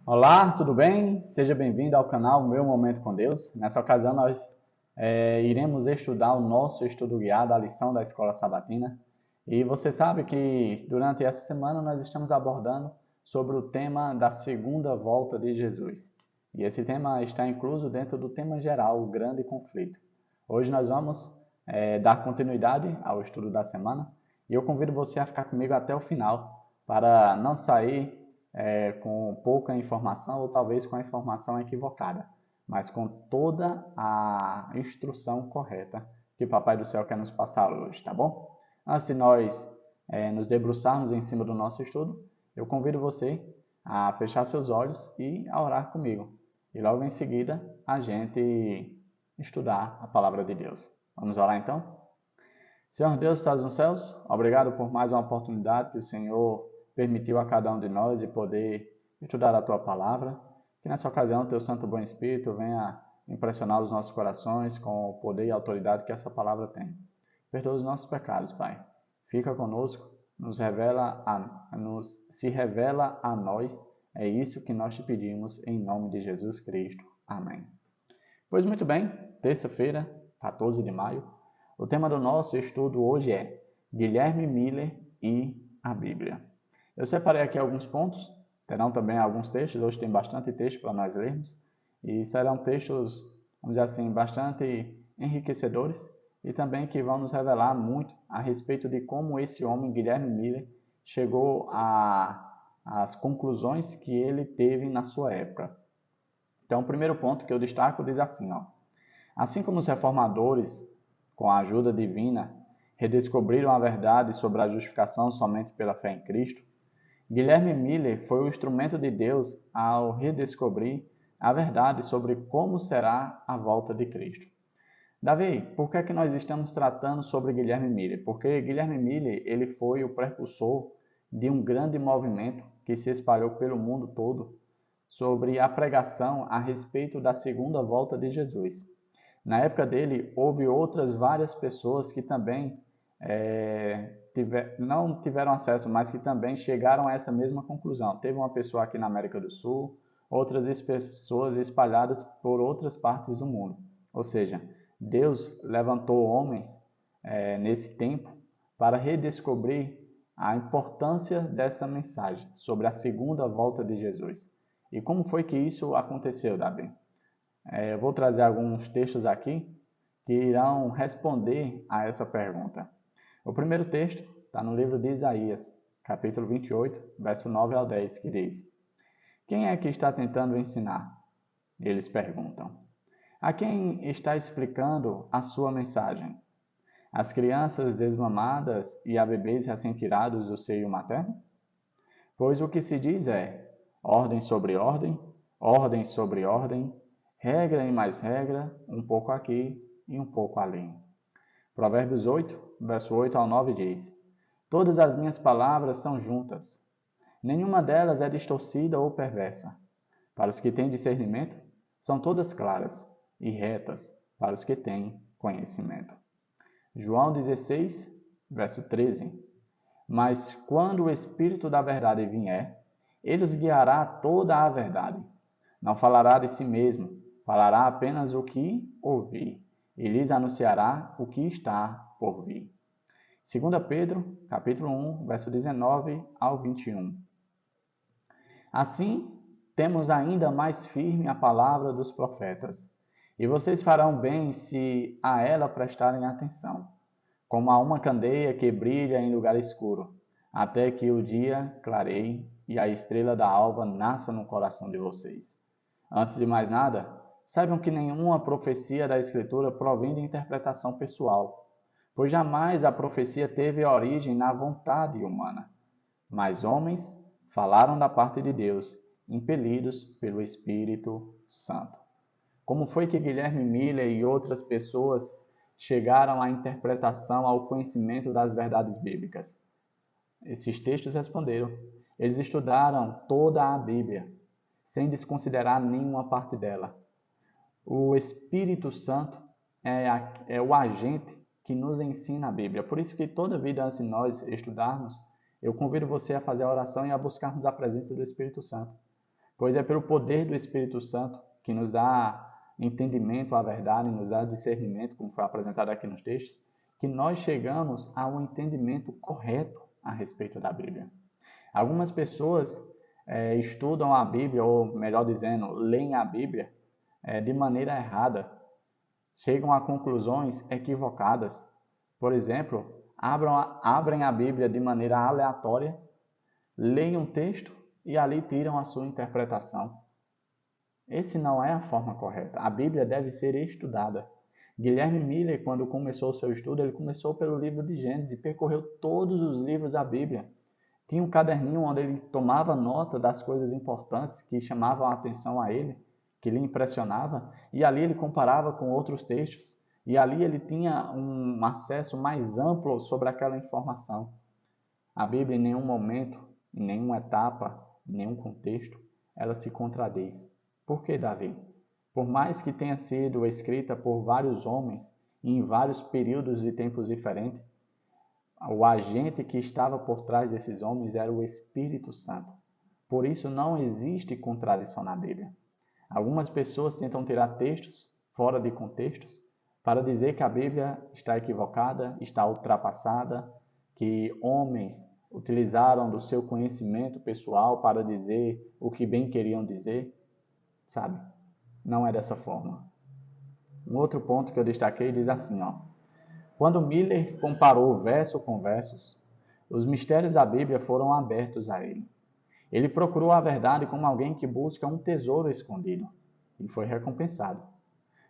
Olá, tudo bem? Seja bem-vindo ao canal Meu Momento com Deus. Nessa ocasião, nós iremos estudar o nosso estudo guiado, a lição da Escola Sabatina. E você sabe que durante essa semana nós estamos abordando sobre o tema da segunda volta de Jesus. E esse tema está incluso dentro do tema geral, o grande conflito. Hoje nós vamos dar continuidade ao estudo da semana e eu convido você a ficar comigo até o final para não sair com pouca informação ou talvez com a informação equivocada, mas com toda a instrução correta que o Papai do Céu quer nos passar hoje, tá bom? Antes de nós nos debruçarmos em cima do nosso estudo, eu convido você a fechar seus olhos e a orar comigo. E logo em seguida a gente estudar a palavra de Deus. Vamos orar então? Senhor Deus, estás nos céus, obrigado por mais uma oportunidade que o Senhor permitiu a cada um de nós de poder estudar a Tua palavra. Que nessa ocasião Teu Santo Bom Espírito venha impressionar os nossos corações com o poder e a autoridade que essa palavra tem. Perdoa os nossos pecados, Pai. Fica conosco, se revela a nós. É isso que nós te pedimos em nome de Jesus Cristo. Amém. Pois muito bem, terça-feira, 14 de maio, o tema do nosso estudo hoje é Guilherme Miller e a Bíblia. Eu separei aqui alguns pontos, terão também alguns textos, hoje tem bastante texto para nós lermos, e serão textos, vamos dizer assim, bastante enriquecedores e também que vão nos revelar muito a respeito de como esse homem, Guilherme Miller, chegou às conclusões que ele teve na sua época. Então, o primeiro ponto que eu destaco diz assim, ó: assim como os reformadores, com a ajuda divina, redescobriram a verdade sobre a justificação somente pela fé em Cristo, Guilherme Miller foi o instrumento de Deus ao redescobrir a verdade sobre como será a volta de Cristo. Davi, por que é que nós estamos tratando sobre Guilherme Miller? Porque Guilherme Miller ele foi o precursor de um grande movimento que se espalhou pelo mundo todo sobre a pregação a respeito da segunda volta de Jesus. Na época dele, houve outras várias pessoas que também não tiveram acesso, mas que também chegaram a essa mesma conclusão. Teve uma pessoa aqui na América do Sul, outras pessoas espalhadas por outras partes do mundo. Ou seja, Deus levantou homens nesse tempo para redescobrir a importância dessa mensagem sobre a segunda volta de Jesus. E como foi que isso aconteceu, Davi? Eu vou trazer alguns textos aqui que irão responder a essa pergunta. O primeiro texto está no livro de Isaías, capítulo 28, verso 9 ao 10, que diz: quem é que está tentando ensinar? Eles perguntam. A quem está explicando a sua mensagem? As crianças desmamadas e a bebês recém-tirados do seio materno? Pois o que se diz é: ordem sobre ordem, ordem sobre ordem, regra e mais regra, um pouco aqui e um pouco ali. Provérbios 8, verso 8 ao 9 diz: todas as minhas palavras são juntas, nenhuma delas é distorcida ou perversa. Para os que têm discernimento, são todas claras e retas para os que têm conhecimento. João 16, verso 13. Mas quando o Espírito da verdade vier, ele os guiará a toda a verdade. Não falará de si mesmo, falará apenas o que ouvir, e lhes anunciará o que está por vir. 2 Pedro, capítulo 1, verso 19 ao 21. Assim, temos ainda mais firme a palavra dos profetas, e vocês farão bem se a ela prestarem atenção, como a uma candeia que brilha em lugar escuro, até que o dia clareie e a estrela da alva nasça no coração de vocês. Antes de mais nada, saibam que nenhuma profecia da Escritura provém de interpretação pessoal, pois jamais a profecia teve origem na vontade humana, mas homens falaram da parte de Deus, impelidos pelo Espírito Santo. Como foi que Guilherme Miller e outras pessoas chegaram à interpretação, ao conhecimento das verdades bíblicas? Esses textos responderam. Eles estudaram toda a Bíblia, sem desconsiderar nenhuma parte dela. O Espírito Santo é o agente que nos ensina a Bíblia. Por isso que toda vida antes de nós estudarmos, eu convido você a fazer a oração e a buscarmos a presença do Espírito Santo. pois é pelo poder do Espírito Santo que nos dá entendimento à verdade, nos dá discernimento, como foi apresentado aqui nos textos, que nós chegamos a um entendimento correto a respeito da Bíblia. Algumas pessoas estudam a Bíblia, ou melhor dizendo, leem a Bíblia de maneira errada, chegam a conclusões equivocadas. Por exemplo, abrem a Bíblia de maneira aleatória, leem um texto e ali tiram a sua interpretação. Esse não é a forma correta. A Bíblia deve ser estudada. Guilherme Miller, quando começou o seu estudo, ele começou pelo livro de Gênesis e percorreu todos os livros da Bíblia. Tinha um caderninho onde ele tomava nota das coisas importantes que chamavam a atenção a ele, que lhe impressionava, e ali ele comparava com outros textos, e ali ele tinha um acesso mais amplo sobre aquela informação. A Bíblia em nenhum momento, em nenhuma etapa, em nenhum contexto, ela se contradiz. Por que, Davi? Por mais que tenha sido escrita por vários homens, em vários períodos e tempos diferentes, o agente que estava por trás desses homens era o Espírito Santo. Por isso não existe contradição na Bíblia. Algumas pessoas tentam tirar textos fora de contextos para dizer que a Bíblia está equivocada, está ultrapassada, que homens utilizaram do seu conhecimento pessoal para dizer o que bem queriam dizer. Sabe? Não é dessa forma. Um outro ponto que eu destaquei diz assim, quando Miller comparou verso com versos, os mistérios da Bíblia foram abertos a ele. Ele procurou a verdade como alguém que busca um tesouro escondido e foi recompensado.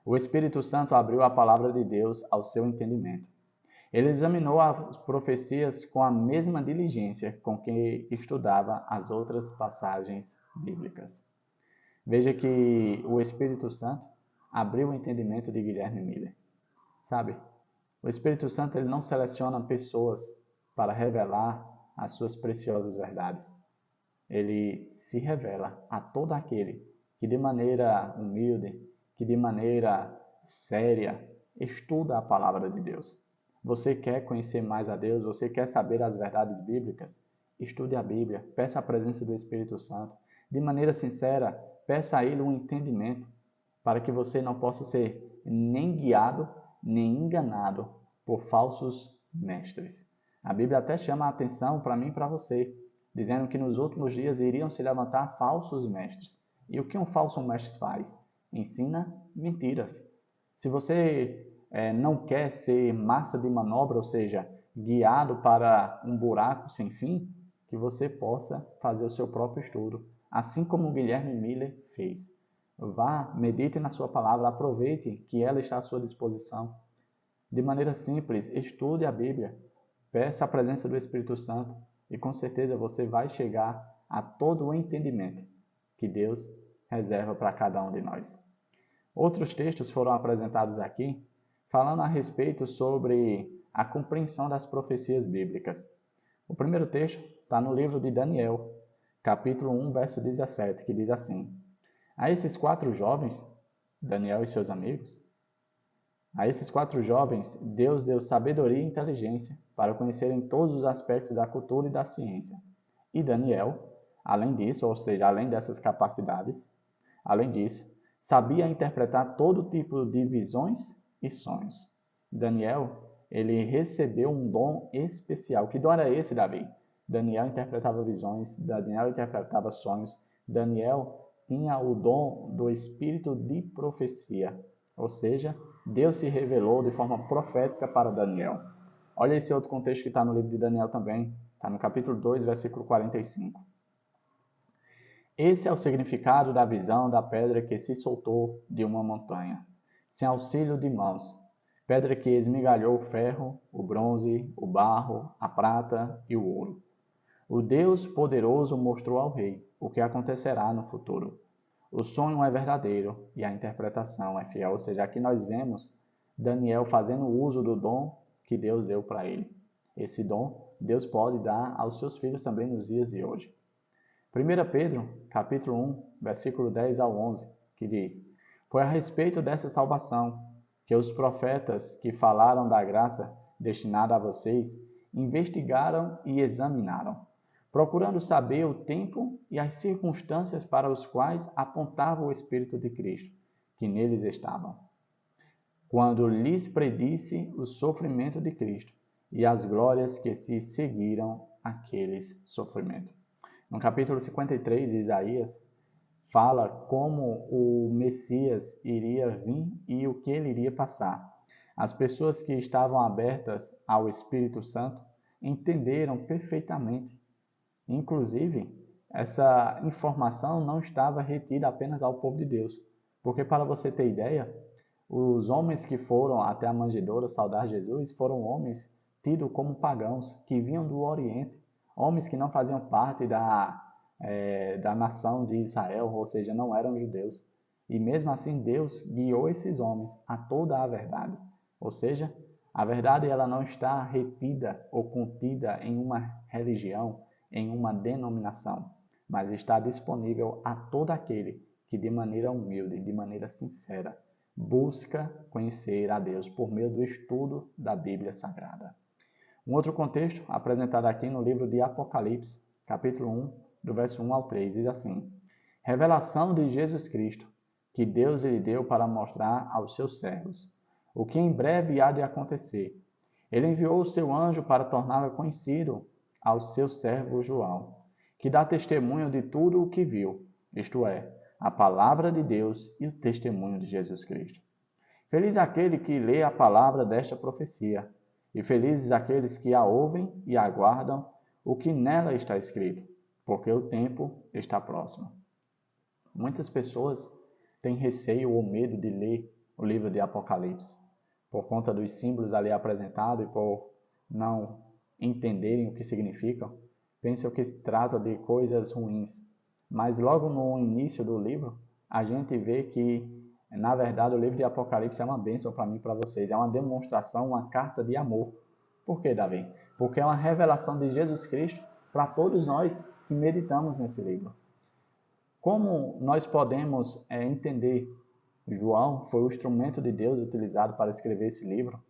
O Espírito Santo abriu a palavra de Deus ao seu entendimento. Ele examinou as profecias com a mesma diligência com que estudava as outras passagens bíblicas. Veja que o Espírito Santo abriu o entendimento de Guilherme Miller. Sabe? O Espírito Santo ele não seleciona pessoas para revelar as suas preciosas verdades. Ele se revela a todo aquele que de maneira humilde, que de maneira séria, estuda a palavra de Deus. Você quer conhecer mais a Deus? Você quer saber as verdades bíblicas? Estude a Bíblia, peça a presença do Espírito Santo. De maneira sincera, peça a Ele um entendimento para que você não possa ser nem guiado, nem enganado por falsos mestres. A Bíblia até chama a atenção para mim e para você, dizendo que nos últimos dias iriam se levantar falsos mestres. E o que um falso mestre faz? Ensina mentiras. Se você não quer ser massa de manobra, ou seja, guiado para um buraco sem fim, que você possa fazer o seu próprio estudo, assim como o Guilherme Miller fez. Vá, medite na sua palavra, aproveite que ela está à sua disposição. De maneira simples, estude a Bíblia, peça a presença do Espírito Santo e com certeza você vai chegar a todo o entendimento que Deus reserva para cada um de nós. Outros textos foram apresentados aqui, falando a respeito sobre a compreensão das profecias bíblicas. O primeiro texto está no livro de Daniel, capítulo 1, verso 17, que diz assim: A esses 4 jovens, Daniel e seus amigos, a esses 4 jovens, Deus deu sabedoria e inteligência para conhecerem todos os aspectos da cultura e da ciência. E Daniel, além disso, ou seja, além dessas capacidades, além disso, sabia interpretar todo tipo de visões e sonhos. Daniel, ele recebeu um dom especial. Que dom era esse, Davi? Daniel interpretava visões, Daniel interpretava sonhos, Daniel tinha o dom do espírito de profecia. Ou seja, Deus se revelou de forma profética para Daniel. Olha esse outro contexto que está no livro de Daniel também. Está no capítulo 2, versículo 45. Esse é o significado da visão da pedra que se soltou de uma montanha, sem auxílio de mãos. Pedra que esmigalhou o ferro, o bronze, o barro, a prata e o ouro. O Deus poderoso mostrou ao rei o que acontecerá no futuro. O sonho é verdadeiro e a interpretação é fiel. Ou seja, aqui nós vemos Daniel fazendo uso do dom que Deus deu para ele. Esse dom Deus pode dar aos seus filhos também nos dias de hoje. 1 Pedro, capítulo 1, versículo 10 ao 11, que diz: Foi a respeito dessa salvação que os profetas que falaram da graça destinada a vocês investigaram e examinaram, procurando saber o tempo e as circunstâncias para os quais apontava o Espírito de Cristo, que neles estavam, quando lhes predisse o sofrimento de Cristo e as glórias que se seguiram àqueles sofrimentos. No capítulo 53 de Isaías, fala como o Messias iria vir e o que ele iria passar. As pessoas que estavam abertas ao Espírito Santo entenderam perfeitamente. Inclusive, essa informação não estava retida apenas ao povo de Deus. Porque, para você ter ideia, os homens que foram até a manjedoura saudar Jesus foram homens tidos como pagãos, que vinham do Oriente, homens que não faziam parte da nação de Israel, ou seja, não eram judeus. E mesmo assim, Deus guiou esses homens a toda a verdade. Ou seja, a verdade ela não está retida ou contida em uma religião, em uma denominação, mas está disponível a todo aquele que de maneira humilde, de maneira sincera, busca conhecer a Deus por meio do estudo da Bíblia Sagrada. Um outro contexto apresentado aqui no livro de Apocalipse, capítulo 1, do verso 1 ao 3, diz assim: Revelação de Jesus Cristo, que Deus lhe deu para mostrar aos seus servos, o que em breve há de acontecer. Ele enviou o seu anjo para torná-lo conhecido ao seu servo João, que dá testemunho de tudo o que viu, isto é, a palavra de Deus e o testemunho de Jesus Cristo. Feliz aquele que lê a palavra desta profecia, e felizes aqueles que a ouvem e aguardam o que nela está escrito, porque o tempo está próximo. Muitas pessoas têm receio ou medo de ler o livro de Apocalipse, por conta dos símbolos ali apresentados e por não entenderem o que significam, pensam que se trata de coisas ruins. Mas logo no início do livro, a gente vê que, na verdade, o livro de Apocalipse é uma bênção para mim e para vocês. É uma demonstração, uma carta de amor. Por que, Davi? Porque é uma revelação de Jesus Cristo para todos nós que meditamos nesse livro. Como nós podemos entender? João foi o instrumento de Deus utilizado para escrever esse livro,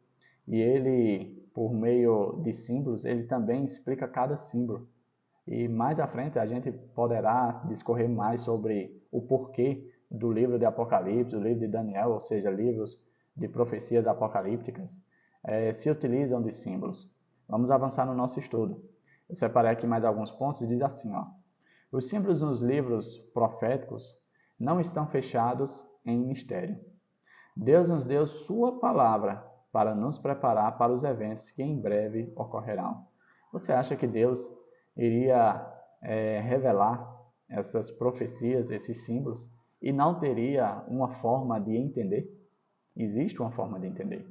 e ele, por meio de símbolos, ele também explica cada símbolo. E mais à frente a gente poderá discorrer mais sobre o porquê do livro de Apocalipse, do livro de Daniel, ou seja, livros de profecias apocalípticas, se utilizam de símbolos. Vamos avançar no nosso estudo. Eu separei aqui mais alguns pontos e diz assim, ó: os símbolos nos livros proféticos não estão fechados em mistério. Deus nos deu sua palavra para nos preparar para os eventos que em breve ocorrerão. Você acha que Deus iria revelar essas profecias, esses símbolos, e não teria uma forma de entender? Existe uma forma de entender.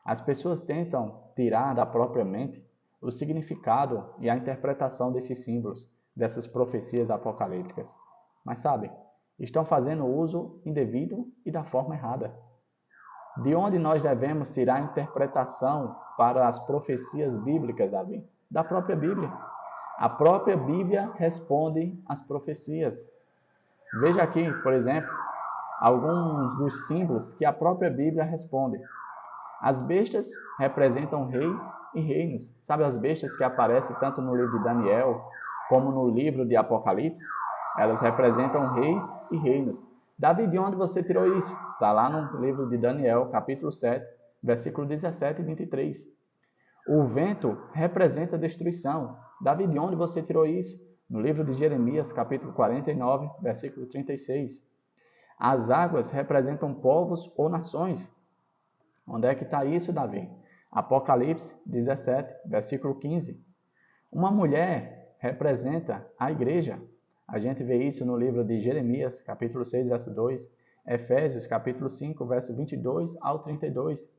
As pessoas tentam tirar da própria mente o significado e a interpretação desses símbolos, dessas profecias apocalípticas. Mas sabe, estão fazendo uso indevido e da forma errada. De onde nós devemos tirar a interpretação para as profecias bíblicas, Davi? Da própria Bíblia. A própria Bíblia responde às profecias. Veja aqui, por exemplo, alguns dos símbolos que a própria Bíblia responde. As bestas representam reis e reinos. Sabe as bestas que aparecem tanto no livro de Daniel como no livro de Apocalipse? Elas representam reis e reinos. Davi, de onde você tirou isso? Está lá no livro de Daniel, capítulo 7, versículo 17 e 23. O vento representa destruição. Davi, de onde você tirou isso? No livro de Jeremias, capítulo 49, versículo 36. As águas representam povos ou nações. Onde é que está isso, Davi? Apocalipse 17, versículo 15. Uma mulher representa a igreja. A gente vê isso no livro de Jeremias, capítulo 6, verso 2, Efésios, capítulo 5, verso 22 ao 32.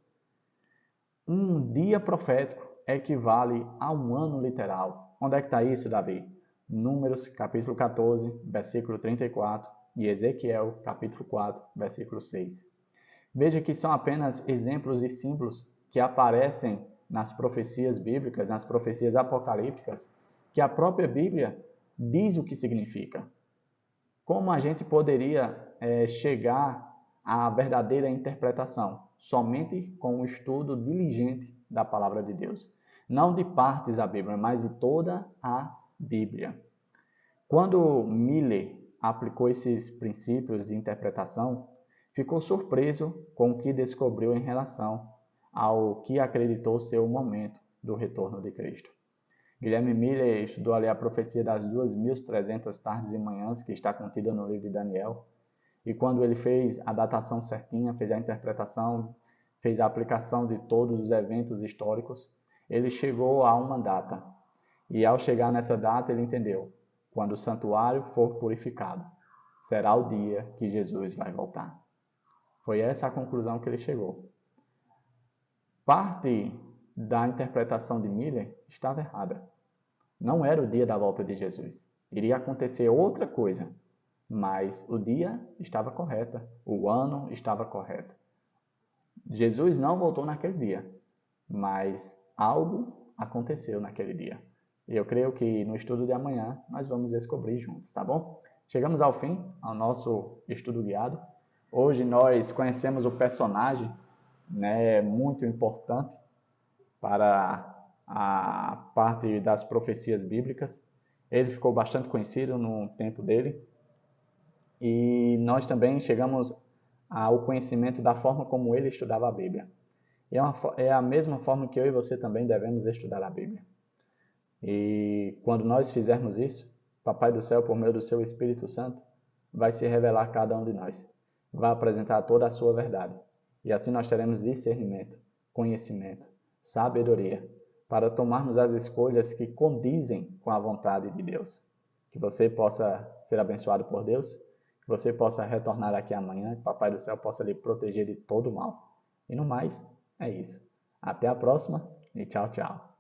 Um dia profético equivale a um ano literal. Onde é que está isso, Davi? Números, capítulo 14, versículo 34 e Ezequiel, capítulo 4, versículo 6. Veja que são apenas exemplos e símbolos que aparecem nas profecias bíblicas, nas profecias apocalípticas, que a própria Bíblia diz o que significa. Como a gente poderia chegar à verdadeira interpretação? Somente com o estudo diligente da palavra de Deus. Não de partes da Bíblia, mas de toda a Bíblia. Quando Miller aplicou esses princípios de interpretação, ficou surpreso com o que descobriu em relação ao que acreditou ser o momento do retorno de Cristo. Guilherme Miller estudou ali a profecia das 2.300 tardes e manhãs que está contida no livro de Daniel, e quando ele fez a datação certinha, fez a interpretação, fez a aplicação de todos os eventos históricos, ele chegou a uma data. E ao chegar nessa data, ele entendeu: quando o santuário for purificado, será o dia que Jesus vai voltar. Foi essa a conclusão que ele chegou. Parte da interpretação de Miller estava errada. Não era o dia da volta de Jesus. Iria acontecer outra coisa, mas o dia estava correto, o ano estava correto. Jesus não voltou naquele dia, mas algo aconteceu naquele dia. E eu creio que no estudo de amanhã nós vamos descobrir juntos, tá bom? Chegamos ao fim, ao nosso estudo guiado. Hoje nós conhecemos o personagem, muito importante para a parte das profecias bíblicas. Ele ficou bastante conhecido no tempo dele. E nós também chegamos ao conhecimento da forma como ele estudava a Bíblia. E é a mesma forma que eu e você também devemos estudar a Bíblia. E quando nós fizermos isso, Papai do Céu, por meio do seu Espírito Santo, vai se revelar a cada um de nós. Vai apresentar toda a sua verdade. E assim nós teremos discernimento, conhecimento, sabedoria, para tomarmos as escolhas que condizem com a vontade de Deus. Que você possa ser abençoado por Deus, que você possa retornar aqui amanhã, que Papai do Céu possa lhe proteger de todo o mal. E no mais, é isso. Até a próxima e tchau, tchau.